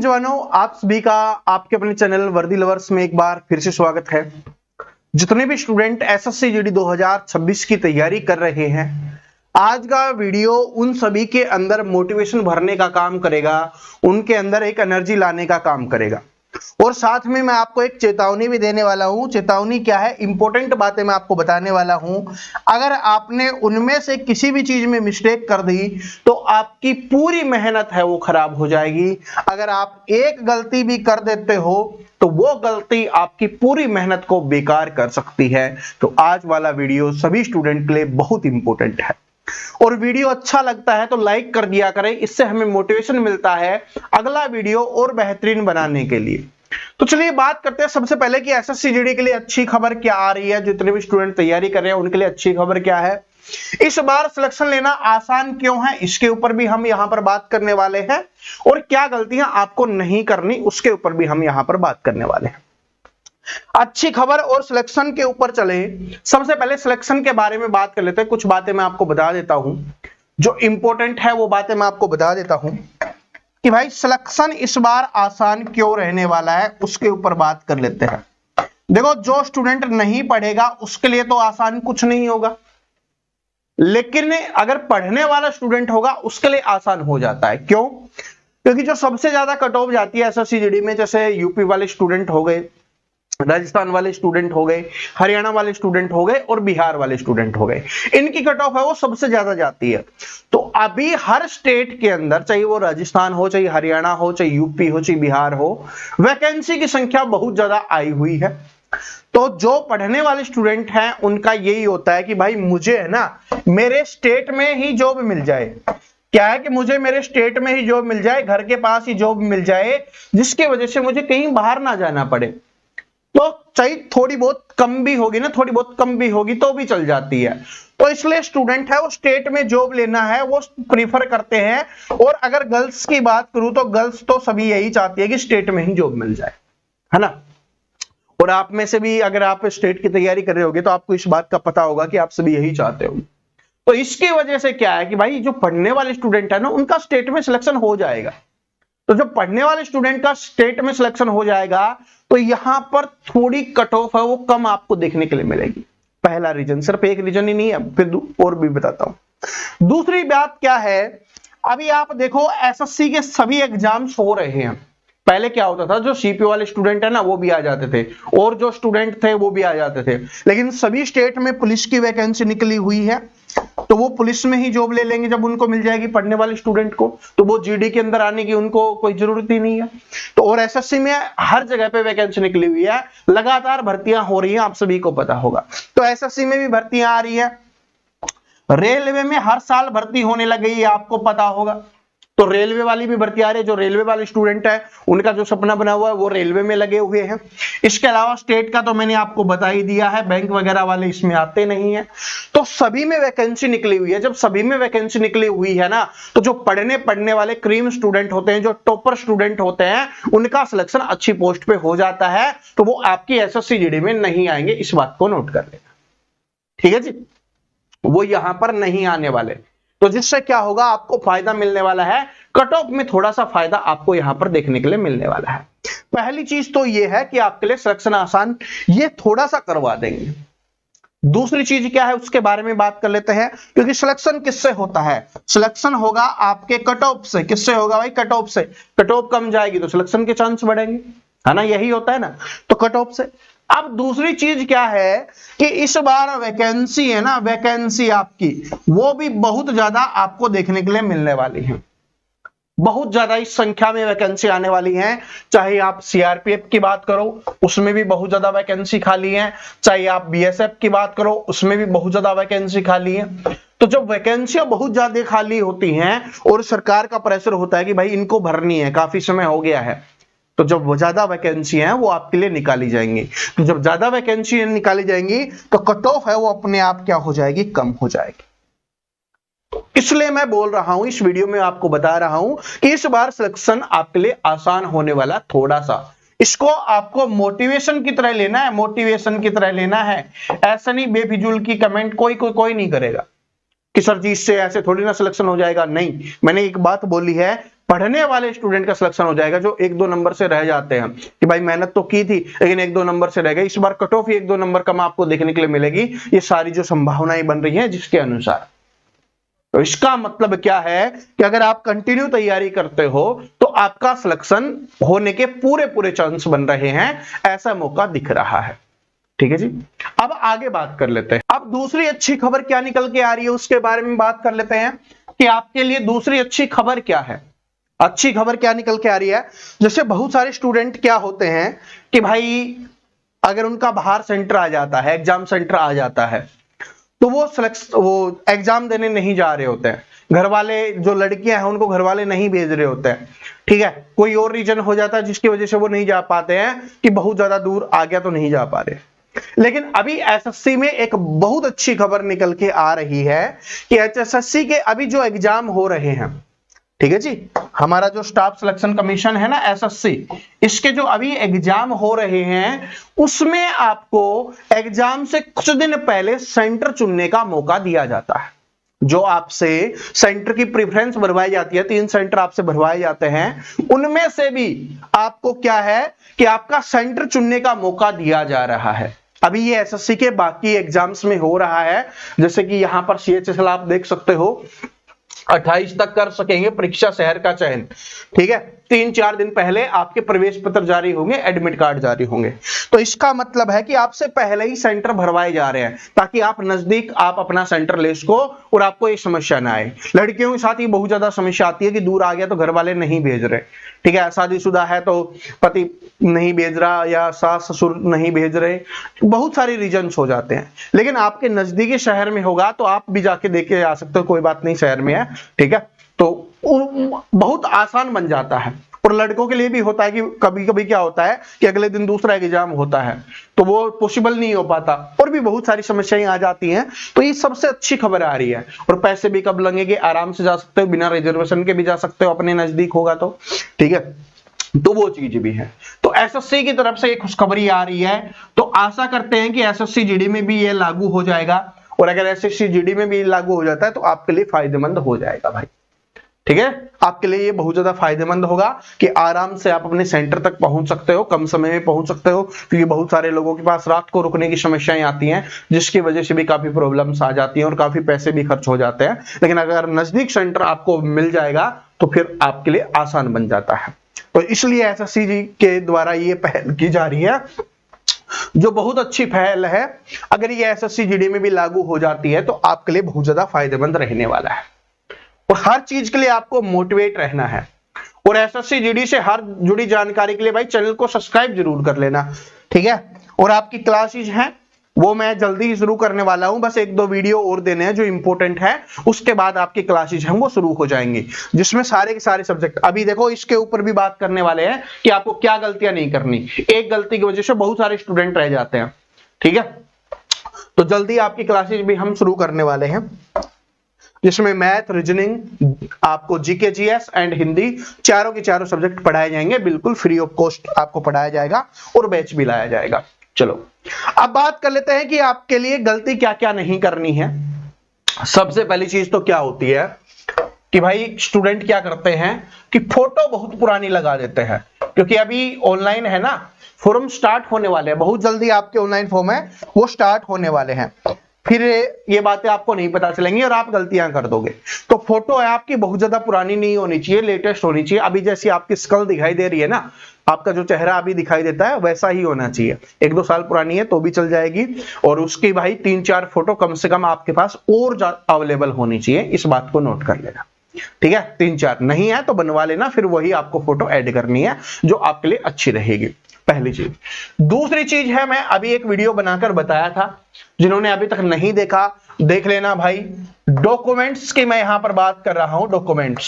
जवानों, आप सभी का आपके अपने चैनल वर्दी लवर्स में एक बार फिर से स्वागत है। जितने भी स्टूडेंट एसएससी जीडी 2026 की तैयारी कर रहे हैं, आज का वीडियो उन सभी के अंदर मोटिवेशन भरने का काम करेगा, उनके अंदर एक एनर्जी लाने का काम करेगा। और साथ में मैं आपको एक चेतावनी भी देने वाला हूं। चेतावनी क्या है? इंपॉर्टेंट बातें मैं आपको बताने वाला हूं। अगर आपने उनमें से किसी भी चीज में मिस्टेक कर दी तो आपकी पूरी मेहनत है वो खराब हो जाएगी। अगर आप एक गलती भी कर देते हो तो वो गलती आपकी पूरी मेहनत को बेकार कर सकती है। तो आज वाला वीडियो सभी स्टूडेंट के लिए बहुत इंपॉर्टेंट है। और वीडियो अच्छा लगता है तो लाइक कर दिया करें, इससे हमें मोटिवेशन मिलता है अगला वीडियो और बेहतरीन बनाने के लिए। तो चलिए बात करते हैं सबसे पहले कि एसएससी जीडी के लिए अच्छी खबर क्या आ रही है। जितने भी स्टूडेंट तैयारी कर रहे हैं उनके लिए अच्छी खबर क्या है, इस बार सिलेक्शन लेना आसान क्यों है, इसके ऊपर भी हम यहां पर बात करने वाले हैं। और क्या गलतियां आपको नहीं करनी उसके ऊपर भी हम यहां पर बात करने वाले हैं। अच्छी खबर और सिलेक्शन के ऊपर चले। सबसे पहले सिलेक्शन के बारे में बात कर लेते हैं। कुछ बातें मैं आपको बता देता हूं, जो इंपॉर्टेंट है वो बातें मैं आपको बता देता हूं कि भाई सिलेक्शन इस बार आसान क्यों रहने वाला है, उसके ऊपर बात कर लेते हैं। देखो, जो स्टूडेंट नहीं पढ़ेगा उसके लिए तो आसान कुछ नहीं होगा, लेकिन अगर पढ़ने वाला स्टूडेंट होगा उसके लिए आसान हो जाता है। क्यों? क्योंकि जो सबसे ज्यादा कट ऑफ जाती है एसएससी जीडी में, जैसे यूपी वाले स्टूडेंट हो गए, राजस्थान वाले स्टूडेंट हो गए, हरियाणा वाले स्टूडेंट हो गए और बिहार वाले स्टूडेंट हो गए, इनकी कट ऑफ है वो सबसे ज्यादा जाती है। तो अभी हर स्टेट के अंदर, चाहे वो राजस्थान हो, चाहे हरियाणा हो, चाहे यूपी हो, चाहे बिहार हो, वैकेंसी की संख्या बहुत ज्यादा आई हुई है। तो जो पढ़ने वाले स्टूडेंट हैं उनका यही होता है कि भाई मुझे है ना मेरे स्टेट में ही जॉब मिल जाए। क्या है कि मुझे मेरे स्टेट में ही जॉब मिल जाए, घर के पास ही जॉब मिल जाए, जिसकी वजह से मुझे कहीं बाहर ना जाना पड़े। तो चाहे थोड़ी बहुत कम भी होगी ना, थोड़ी बहुत कम भी होगी तो भी चल जाती है। तो इसलिए स्टूडेंट है वो स्टेट में जॉब लेना है वो प्रीफर करते हैं। और अगर गर्ल्स की बात करूं तो गर्ल्स तो सभी यही चाहती है कि स्टेट में ही जॉब मिल जाए, है ना। और आप में से भी अगर आप स्टेट की तैयारी कर रहे होगे तो आपको इस बात का पता होगा कि आप सभी यही चाहते हो। तो इसकी वजह से क्या है कि भाई जो पढ़ने वाले स्टूडेंट है ना उनका स्टेट में सिलेक्शन हो जाएगा। तो जो पढ़ने वाले स्टूडेंट का स्टेट में सिलेक्शन हो जाएगा तो यहां पर थोड़ी कट ऑफ है वो कम आपको देखने के लिए मिलेगी। पहला रीजन, सिर्फ एक रीजन ही नहीं है, फिर और भी बताता हूं। दूसरी बात क्या है, अभी आप देखो एसएससी के सभी एग्जाम्स हो रहे हैं। पहले क्या होता था, जो सीपीओ वाले स्टूडेंट है ना वो भी आ जाते थे और जो स्टूडेंट थे वो भी आ जाते थे, लेकिन सभी स्टेट में पुलिस की वैकेंसी निकली हुई है तो वो पुलिस में ही जॉब ले लेंगे जब उनको मिल जाएगी पढ़ने वाले स्टूडेंट को। तो वो जीडी के अंदर आने की उनको कोई जरूरत ही नहीं है। तो और एसएससी में हर जगह पे वैकेंसी निकली हुई है, लगातार भर्तियां हो रही हैं, आप सभी को पता होगा। तो एसएससी में भी भर्तियां आ रही है, रेलवे में हर साल भर्ती होने लग गई है, आपको पता होगा। तो रेलवे वाली भी भर्ती आ रही है। जो रेलवे वाले स्टूडेंट है उनका जो सपना बना हुआ है वो रेलवे में लगे हुए हैं। इसके अलावा स्टेट का तो मैंने आपको बता ही दिया है, बैंक वगैरह वाले इसमें आते नहीं है। तो सभी में वैकेंसी निकली हुई है। जब सभी में वैकेंसी निकली हुई है ना, तो जो पढ़ने वाले क्रीम स्टूडेंट होते हैं, जो टॉपर स्टूडेंट होते हैं, उनका सिलेक्शन अच्छी पोस्ट पे हो जाता है। तो वो आपकी एसएससी जीडी में नहीं आएंगे, इस बात को नोट कर लेना, ठीक है जी। वो यहां पर नहीं आने वाले। तो जिससे क्या होगा, आपको फायदा मिलने वाला है, कट ऑफ में थोड़ा सा फायदा आपको यहां पर देखने के लिए मिलने वाला है। पहली चीज तो यह है कि आपके लिए सिलेक्शन आसान ये थोड़ा सा करवा देंगे। दूसरी चीज क्या है उसके बारे में बात कर लेते हैं, क्योंकि सिलेक्शन किससे होता है? सिलेक्शन होगा आपके कट ऑफ से। किससे होगा भाई? कट ऑफ से। कट ऑफ कम जाएगी तो सिलेक्शन के चांस बढ़ेंगे, है ना, यही होता है ना। तो कट ऑफ से। अब दूसरी चीज क्या है कि इस बार वैकेंसी है ना, वैकेंसी आपकी वो भी बहुत ज्यादा आपको देखने के लिए मिलने वाली है। बहुत ज्यादा इस संख्या में वैकेंसी आने वाली है। चाहे आप सीआरपीएफ की बात करो उसमें भी बहुत ज्यादा वैकेंसी खाली है, चाहे आप बीएसएफ की बात करो उसमें भी बहुत ज्यादा वैकेंसी खाली है। तो जब वैकेंसियां बहुत ज्यादा खाली होती हैं और सरकार का प्रेशर होता है कि भाई इनको भरनी है, काफी समय हो गया है, तो जब वो ज्यादा वैकेंसी हैं वो आपके लिए निकाली जाएंगी। तो जब ज्यादा वैकेंसी निकाली जाएंगी तो कट ऑफ है वो अपने आप क्या हो जाएगी? कम हो जाएगी। इसलिए मैं बोल रहा हूं, इस वीडियो में आपको बता रहा हूं कि इस बार सिलेक्शन आपके लिए आसान होने वाला थोड़ा सा। इसको आपको मोटिवेशन की तरह लेना है, मोटिवेशन की तरह लेना है। ऐसा नहीं बेफिजूल की कमेंट कोई नहीं करेगा कि सर जी इससे ऐसे थोड़ी ना सिलेक्शन हो जाएगा। नहीं, मैंने एक बात बोली है, पढ़ने वाले स्टूडेंट का सिलेक्शन हो जाएगा, जो 1-2 नंबर से रह जाते हैं कि भाई मेहनत तो की थी लेकिन 1-2 नंबर से रह गए। इस बार कट ऑफ 1-2 नंबर कम आपको देखने के लिए मिलेगी। ये सारी जो संभावनाएं बन रही हैं जिसके अनुसार, तो इसका मतलब क्या है कि अगर आप कंटिन्यू तैयारी करते हो तो आपका सिलेक्शन होने के पूरे पूरे चांस बन रहे हैं, ऐसा मौका दिख रहा है। ठीक है जी, अब आगे बात कर लेते हैं। अब दूसरी अच्छी खबर क्या निकल के आ रही है उसके बारे में बात कर लेते हैं कि आपके लिए दूसरी अच्छी खबर क्या है। अच्छी खबर क्या निकल के आ रही है, जैसे बहुत सारे स्टूडेंट क्या होते हैं कि भाई अगर उनका बाहर सेंटर आ जाता है, एग्जाम सेंटर आ जाता है, तो वो एग्जाम देने नहीं जा रहे होते हैं। घर वाले, जो लड़कियां हैं उनको घर वाले नहीं भेज रहे होते हैं, ठीक है, कोई और रीजन हो जाता है जिसकी वजह से वो नहीं जा पाते हैं कि बहुत ज्यादा दूर आ गया तो नहीं जा पा रहे। लेकिन अभी एसएससी में एक बहुत अच्छी खबर निकल के आ रही है कि एचएसएससी के अभी जो एग्जाम हो रहे हैं, ठीक है जी, हमारा जो स्टाफ सिलेक्शन कमीशन है ना एसएससी, इसके जो अभी एग्जाम हो रहे हैं उसमें आपको एग्जाम से कुछ दिन पहले सेंटर चुनने का मौका दिया जाता है। जो आपसे सेंटर की प्रेफरेंस भरवाई जाती है, 3 सेंटर आपसे भरवाए जाते हैं, उनमें से भी आपको क्या है कि आपका सेंटर चुनने का मौका दिया जा रहा है। अभी ये एसएससी के बाकी एग्जाम्स में हो रहा है, जैसे कि यहां पर सीएचएसएल आप देख सकते हो 28 तक कर सकेंगे परीक्षा शहर का चयन, ठीक है। 3-4 दिन पहले आपके प्रवेश पत्र जारी होंगे, एडमिट कार्ड जारी होंगे। तो इसका मतलब है कि आपसे पहले ही सेंटर भरवाए जा रहे हैं ताकि आप नजदीक आप अपना सेंटर ले सको और आपको ये समस्या ना आए। लड़कियों के साथ ही बहुत ज्यादा समस्या आती है कि दूर आ गया तो घर वाले नहीं भेज रहे, ठीक है, शादीशुदा है तो पति नहीं भेज रहा या सास ससुर नहीं भेज रहे, बहुत सारे रीजंस हो जाते हैं। लेकिन आपके नजदीकी शहर में होगा तो आप भी जाके देख के आ सकते हो, कोई बात नहीं, शहर में है, ठीक है, तो बहुत आसान बन जाता है। और लड़कों के लिए भी होता है कि कभी कभी क्या होता है कि अगले दिन दूसरा एग्जाम होता है तो वो पॉसिबल नहीं हो पाता, और भी बहुत सारी समस्याएं आ जाती हैं। तो ये सबसे अच्छी खबर आ रही है। और पैसे भी कब लगेंगे, आराम से जा सकते हो, बिना रिजर्वेशन के भी जा सकते हो, अपने नजदीक होगा तो, ठीक है, तो वो चीज भी है। तो एसएससी की तरफ से एक खुशखबरी आ रही है, तो आशा करते हैं कि एसएससी जीडी में भी ये लागू हो जाएगा। और अगर एसएससी जीडी में भी लागू हो जाता है तो आपके लिए फायदेमंद हो जाएगा भाई, ठीक है, आपके लिए ये बहुत ज्यादा फायदेमंद होगा कि आराम से आप अपने सेंटर तक पहुंच सकते हो, कम समय में पहुंच सकते हो, क्योंकि बहुत सारे लोगों के पास रात को रुकने की समस्याएं आती हैं जिसकी वजह से भी काफी प्रॉब्लम्स आ जाती हैं और काफी पैसे भी खर्च हो जाते हैं। लेकिन अगर नजदीक सेंटर आपको मिल जाएगा तो फिर आपके लिए आसान बन जाता है। तो इसलिए एसएससी जी के द्वारा ये पहल की जा रही है, जो बहुत अच्छी पहल है। अगर ये एसएससी जीडी में भी लागू हो जाती है तो आपके लिए बहुत ज्यादा फायदेमंद रहने वाला है। और हर चीज के लिए आपको मोटिवेट रहना है। और एसएससी जीडी से हर जुड़ी जानकारी के लिए भाई चैनल को सब्सक्राइब जरूर कर लेना, ठीक है। और आपकी क्लासेज हैं वो मैं जल्दी ही शुरू करने वाला हूं, बस 1-2 वीडियो और देने हैं जो इंपॉर्टेंट है, उसके बाद आपकी क्लासेज हैं वो शुरू हो जाएंगी, जिसमें सारे के सारे सब्जेक्ट। अभी देखो इसके ऊपर भी बात करने वाले हैं कि आपको क्या गलतियां नहीं करनी, एक गलती की वजह से बहुत सारे स्टूडेंट रह जाते हैं, ठीक है। तो जल्दी आपकी क्लासेज भी हम शुरू करने वाले हैं, जिसमें मैथ, रीजनिंग, आपको जीके, जीएस एंड हिंदी चारों के चारों सब्जेक्ट पढ़ाए जाएंगे, बिल्कुल फ्री ऑफ कॉस्ट आपको पढ़ाया जाएगा और बैच भी लाया जाएगा। चलो अब बात कर लेते हैं कि आपके लिए गलती क्या क्या नहीं करनी है। सबसे पहली चीज तो क्या होती है कि भाई स्टूडेंट क्या करते हैं कि फोटो बहुत पुरानी लगा देते हैं, क्योंकि अभी ऑनलाइन है ना, फॉर्म स्टार्ट होने वाले हैं, बहुत जल्दी आपके ऑनलाइन फॉर्म है वो स्टार्ट होने वाले हैं, फिर ये बातें आपको नहीं पता चलेंगी और आप गलतियां कर दोगे। तो फोटो है आपकी बहुत ज्यादा पुरानी नहीं होनी चाहिए, लेटेस्ट होनी चाहिए। अभी जैसी आपकी स्कल दिखाई दे रही है ना, आपका जो चेहरा अभी दिखाई देता है वैसा ही होना चाहिए। 1-2 साल पुरानी है तो भी चल जाएगी, और उसकी भाई 3-4 फोटो कम से कम आपके पास और अवेलेबल होनी चाहिए, इस बात को नोट कर लेना, ठीक है। 3-4 नहीं है तो बनवा लेना, फिर वही आपको फोटो ऐड करनी है जो आपके लिए अच्छी रहेगी, पहली चीज। दूसरी चीज है, मैं अभी एक वीडियो बनाकर बताया था, जिन्होंने अभी तक नहीं देखा देख लेना भाई। डॉक्यूमेंट्स की मैं यहां पर बात कर रहा हूं, डॉक्यूमेंट्स।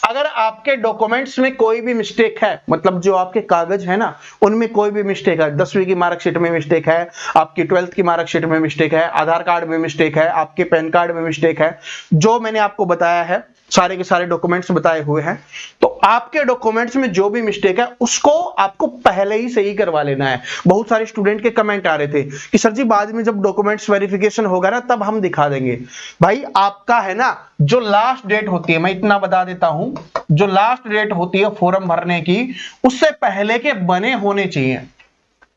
अगर आपके डॉक्यूमेंट्स में कोई भी मिस्टेक है, मतलब जो आपके कागज है ना उनमें कोई भी मिस्टेक है, 10वीं की मार्कशीट में मिस्टेक है, आपकी 12th की मार्कशीट में मिस्टेक है, आधार कार्ड में मिस्टेक है, आपके पैन कार्ड में मिस्टेक है, जो मैंने आपको बताया है सारे के सारे डॉक्यूमेंट्स बताए हुए हैं। तो आपके डॉक्यूमेंट्स में जो भी मिस्टेक है उसको आपको पहले ही सही करवा लेना है। बहुत सारे स्टूडेंट के कमेंट आ रहे थे कि सर जी बाद में जब डॉक्यूमेंट्स वेरिफिकेशन होगा ना तब हम दिखा देंगे। भाई आपका है ना जो लास्ट डेट होती है, मैं इतना बता देता हूं, जो लास्ट डेट होती है फॉर्म भरने की उससे पहले के बने होने चाहिए,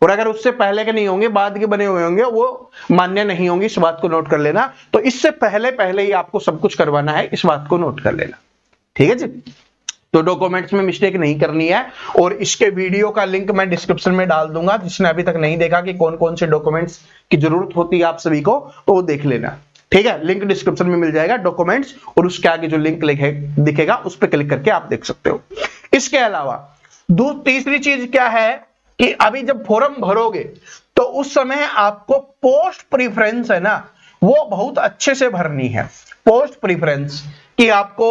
और अगर उससे पहले के नहीं होंगे बाद के बने हुए होंगे वो मान्य नहीं होंगे। इस बात को नोट कर लेना। तो इससे पहले पहले ही आपको सब कुछ करवाना है, इस बात को नोट कर लेना। ठीक है जी। तो डॉक्यूमेंट्स में मिस्टेक नहीं करनी है, और इसके वीडियो का लिंक मैं डिस्क्रिप्शन में डाल दूंगा। जिसने अभी तक नहीं देखा कि कौन कौन से डॉक्यूमेंट्स की जरूरत होती है आप सभी को, तो वो देख लेना। ठीक है, लिंक डिस्क्रिप्शन में मिल जाएगा डॉक्यूमेंट्स, और उसके आगे जो लिंक दिखेगा उस पर क्लिक करके आप देख सकते हो। इसके अलावा तीसरी चीज क्या है कि अभी जब फॉर्म भरोगे तो उस समय आपको पोस्ट प्रेफरेंस है ना वो बहुत अच्छे से भरनी है। पोस्ट प्रेफरेंस कि आपको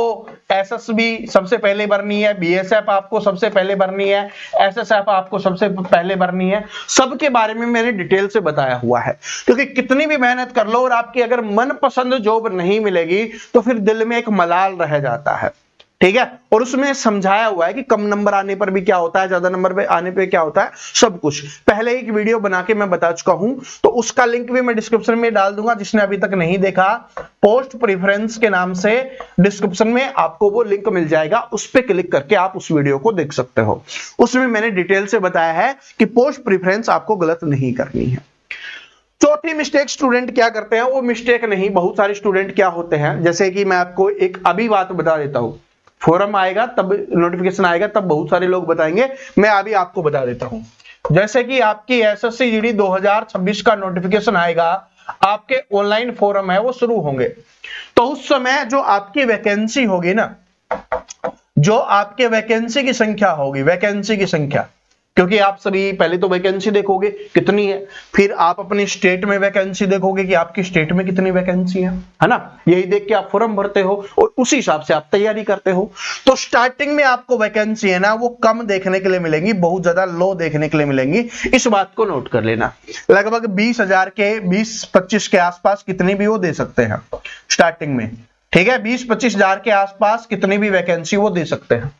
एसएसबी सबसे पहले भरनी है, बीएसएफ आपको सबसे पहले भरनी है, एसएसएफ आपको सबसे पहले भरनी है। सबके बारे में मैंने डिटेल से बताया हुआ है, क्योंकि कितनी भी मेहनत कर लो और आपकी अगर मनपसंद जॉब नहीं मिलेगी तो फिर दिल में एक मलाल रह जाता है। ठीक है, और उसमें समझाया हुआ है कि कम नंबर आने पर भी क्या होता है, ज्यादा नंबर पे आने पे क्या होता है, सब कुछ पहले एक वीडियो बना के मैं बता चुका हूं। तो उसका लिंक भी मैं डिस्क्रिप्शन में डाल दूंगा। जिसने अभी तक नहीं देखा, पोस्ट प्रेफरेंस के नाम से डिस्क्रिप्शन में आपको वो लिंक मिल जाएगा, उस पर क्लिक करके आप उस वीडियो को देख सकते हो। उसमें मैंने डिटेल से बताया है कि पोस्ट प्रेफरेंस आपको गलत नहीं करनी है। चौथी मिस्टेक स्टूडेंट क्या करते हैं, वो मिस्टेक नहीं, बहुत सारे स्टूडेंट क्या होते हैं, जैसे कि मैं आपको एक अभी बात बता देता हूं, फॉर्म आएगा तब नोटिफिकेशन आएगा तब बहुत सारे लोग बताएंगे, मैं अभी आपको बता देता हूं। जैसे कि आपकी एसएससी जीडी 2026 का नोटिफिकेशन आएगा, आपके ऑनलाइन फॉर्म है वो शुरू होंगे, तो उस समय जो आपकी वैकेंसी होगी ना, जो आपके वैकेंसी की संख्या होगी, वैकेंसी की संख्या, क्योंकि आप सभी पहले तो वैकेंसी देखोगे कितनी है, फिर आप अपने स्टेट में वैकेंसी देखोगे कि आपकी स्टेट में कितनी वैकेंसी है ना, यही देख के आप फॉर्म भरते हो और उसी हिसाब से आप तैयारी करते हो। तो स्टार्टिंग में आपको वैकेंसी है ना वो कम देखने के लिए मिलेंगी, बहुत ज्यादा लो देखने के लिए मिलेंगी, इस बात को नोट कर लेना। लगभग 20,000 के 20-25 के आसपास कितनी भी वो दे सकते हैं स्टार्टिंग में। ठीक है, 20-25 हजार के आसपास कितनी भी वैकेंसी वो दे सकते हैं।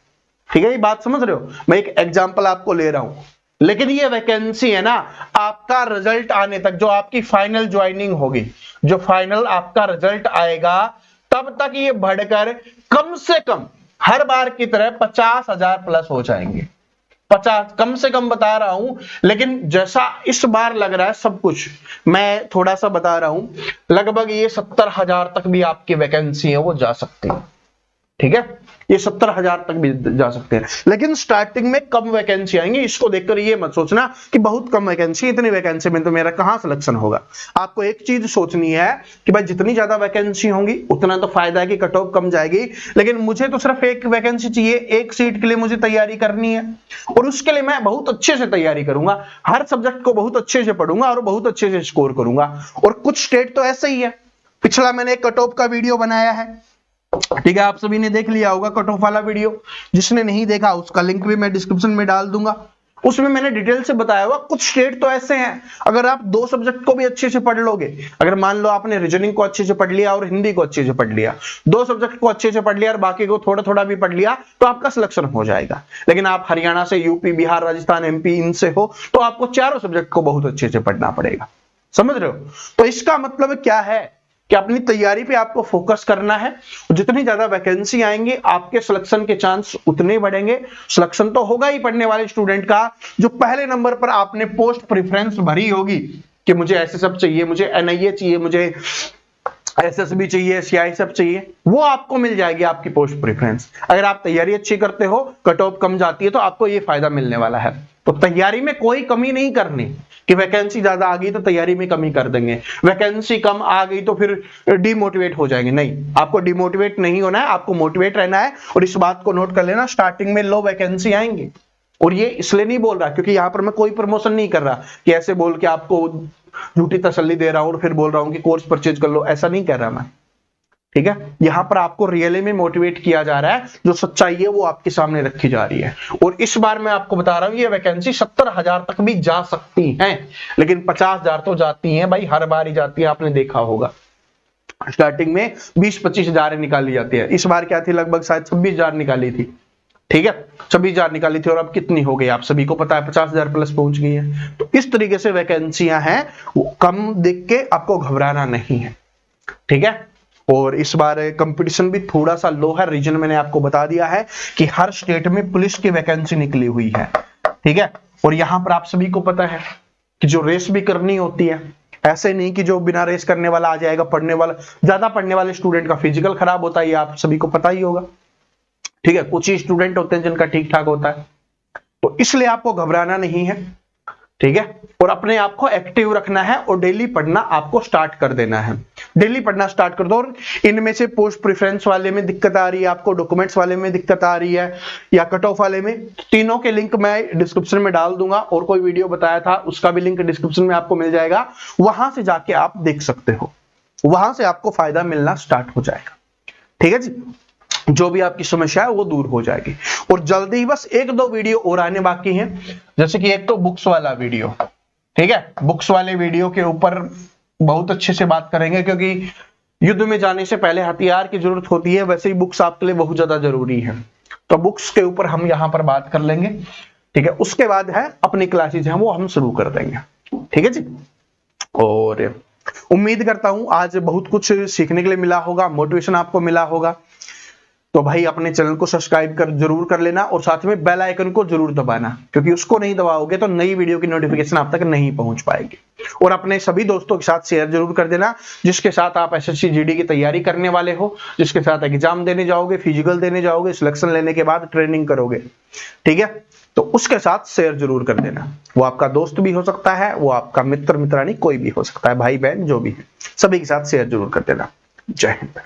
ठीक है, ये बात समझ रहे हो, मैं एक एग्जांपल आपको ले रहा हूं। लेकिन ये वैकेंसी है ना आपका रिजल्ट आने तक, जो आपकी फाइनल ज्वाइनिंग होगी, जो फाइनल आपका रिजल्ट आएगा तब तक ये बढ़कर कम से कम हर बार की तरह 50,000 प्लस हो जाएंगे। 50 कम से कम बता रहा हूं, लेकिन जैसा इस बार लग रहा है सब कुछ मैं थोड़ा सा बता रहा हूं, लगभग ये 70,000 तक भी आपकी वैकेंसी है वो जा सकती है। ठीक है, ये 70,000 तक भी जा सकते हैं, लेकिन स्टार्टिंग में कम वैकेंसी आएंगी। इसको देखकर ये मत सोचना कि बहुत कम वैकेंसी, इतनी वैकेंसी में तो मेरा कहां सिलेक्शन होगा। आपको एक चीज सोचनी है कि भाई जितनी ज्यादा वैकेंसी होंगी उतना तो फायदा है कि कट ऑफ कम जाएगी, लेकिन मुझे तो सिर्फ एक वैकेंसी चाहिए, एक सीट के लिए मुझे तैयारी करनी है, और उसके लिए मैं बहुत अच्छे से तैयारी करूंगा, हर सब्जेक्ट को बहुत अच्छे से पढ़ूंगा और बहुत अच्छे से स्कोर करूंगा। और कुछ स्टेट तो ऐसे ही है, पिछला मैंने एक कट ऑफ का वीडियो बनाया है, ठीक है, आप सभी ने देख लिया होगा कट ऑफ वाला वीडियो। जिसने नहीं देखा उसका लिंक भी मैं डिस्क्रिप्शन में डाल दूंगा, उसमें मैंने डिटेल से बताया हुआ। कुछ स्टेट तो ऐसे हैं, अगर आप 2 सब्जेक्ट को भी अच्छे से पढ़ लोगे, अगर मान लो आपने रीजनिंग को अच्छे से पढ़ लिया और हिंदी को अच्छे से पढ़ लिया, 2 सब्जेक्ट को अच्छे से पढ़ लिया और बाकी को थोड़ा थोड़ा भी पढ़ लिया, तो आपका सिलेक्शन हो जाएगा। लेकिन आप हरियाणा से, यूपी, बिहार, राजस्थान, एमपी इनसे हो तो आपको चारों सब्जेक्ट को बहुत अच्छे से पढ़ना पड़ेगा। समझ रहे हो? तो इसका मतलब क्या है कि अपनी तैयारी पे आपको फोकस करना है। जितनी ज्यादा वैकेंसी आएंगी आपके सिलेक्शन के चांस उतने बढ़ेंगे। सिलेक्शन तो होगा ही पढ़ने वाले स्टूडेंट का, जो पहले नंबर पर आपने पोस्ट प्रेफरेंस भरी होगी कि मुझे एसएसएफ चाहिए, मुझे एनआईए चाहिए, मुझे एसएसबी चाहिए, सीआईएसएफ चाहिए, वो आपको मिल जाएगी आपकी पोस्ट प्रेफरेंस। अगर आप तैयारी अच्छी करते हो, कट ऑफ कम जाती है, तो आपको ये फायदा मिलने वाला है। तो तैयारी में कोई कमी नहीं करनी कि वैकेंसी ज्यादा आ गई तो तैयारी में कमी कर देंगे, वैकेंसी कम आ गई तो फिर डिमोटिवेट हो जाएंगे। नहीं, आपको डिमोटिवेट नहीं होना है, आपको मोटिवेट रहना है। और इस बात को नोट कर लेना, स्टार्टिंग में लो वैकेंसी आएंगे। और ये इसलिए नहीं बोल रहा क्योंकि यहां पर मैं कोई प्रमोशन नहीं कर रहा कि ऐसे बोल के आपको झूठी तसल्ली दे रहा हूं और फिर बोल रहा हूं कि कोर्स परचेज कर लो, ऐसा नहीं कह रहा मैं। ठीक है, यहां पर आपको रियली में मोटिवेट किया जा रहा है, जो सच्चाई है वो आपके सामने रखी जा रही है। और इस बार मैं आपको बता रहा हूं ये वैकेंसी 70,000 तक भी जा सकती हैं, लेकिन 50,000 तो जाती हैं भाई, हर बार ही जाती है, आपने देखा होगा। स्टार्टिंग में 20-25 हजार निकाली जाती है। इस बार क्या थी, लगभग शायद 26,000 निकाली थी। ठीक है, 26,000 निकाली थी और अब कितनी हो गई आप सभी को पता है, 50,000 प्लस पहुंच गई है। तो इस तरीके से वैकेंसियां हैं, कम देख के आपको घबराना नहीं है। ठीक है, और इस बार कंपटीशन भी थोड़ा सा लो है। रीजन मैंने आपको बता दिया है कि हर स्टेट में पुलिस की वैकेंसी निकली हुई है। ठीक है, और यहां पर आप सभी को पता है कि जो रेस भी करनी होती है, ऐसे नहीं कि जो बिना रेस करने वाला आ जाएगा। पढ़ने वाला, ज्यादा पढ़ने वाले स्टूडेंट का फिजिकल खराब होता है, ये आप सभी को पता ही होगा। ठीक है, कुछ ही स्टूडेंट होते हैं जिनका ठीक ठाक होता है, तो इसलिए आपको घबराना नहीं है। ठीक है, और अपने आप को एक्टिव रखना है और डेली पढ़ना आपको स्टार्ट कर देना है। डेली पढ़ना स्टार्ट कर दो। और इनमें से पोस्ट प्रेफरेंस वाले में दिक्कत आ रही है आपको, डॉक्यूमेंट्स वाले में दिक्कत आ रही है, या कट ऑफ वाले में, तीनों के लिंक मैं डिस्क्रिप्शन में डाल दूंगा। और कोई वीडियो बताया था उसका भी लिंक डिस्क्रिप्शन में आपको मिल जाएगा, वहां से जाके आप देख सकते हो, वहां से आपको फायदा मिलना स्टार्ट हो जाएगा। ठीक है जी, जो भी आपकी समस्या है वो दूर हो जाएगी। और जल्दी ही बस 1-2 वीडियो और आने बाकी हैं, जैसे कि एक तो बुक्स वाला वीडियो। ठीक है, बुक्स वाले वीडियो के ऊपर बहुत अच्छे से बात करेंगे, क्योंकि युद्ध में जाने से पहले हथियार की जरूरत होती है, वैसे ही बुक्स आपके लिए बहुत ज्यादा जरूरी है। तो बुक्स के ऊपर हम यहाँ पर बात कर लेंगे। ठीक है, उसके बाद है अपनी क्लासेज हैं वो हम शुरू कर देंगे। ठीक है जी, और उम्मीद करता हूं आज बहुत कुछ सीखने के लिए मिला होगा, मोटिवेशन आपको मिला होगा। तो भाई अपने चैनल को सब्सक्राइब जरूर कर लेना, और साथ में बेल आइकन को जरूर दबाना, क्योंकि उसको नहीं दबाओगे तो नई वीडियो की नोटिफिकेशन आप तक नहीं पहुंच पाएगी। और अपने सभी दोस्तों के साथ शेयर जरूर कर देना, जिसके साथ आप एसएससी जीडी की तैयारी करने वाले हो, जिसके साथ एग्जाम देने जाओगे, फिजिकल देने जाओगे, सिलेक्शन लेने के बाद ट्रेनिंग करोगे। ठीक है, तो उसके साथ शेयर जरूर कर देना। वो आपका दोस्त भी हो सकता है, वो आपका मित्र मित्रानी कोई भी हो सकता है, भाई बहन जो भी है, सभी के साथ शेयर जरूर कर देना। जय हिंद।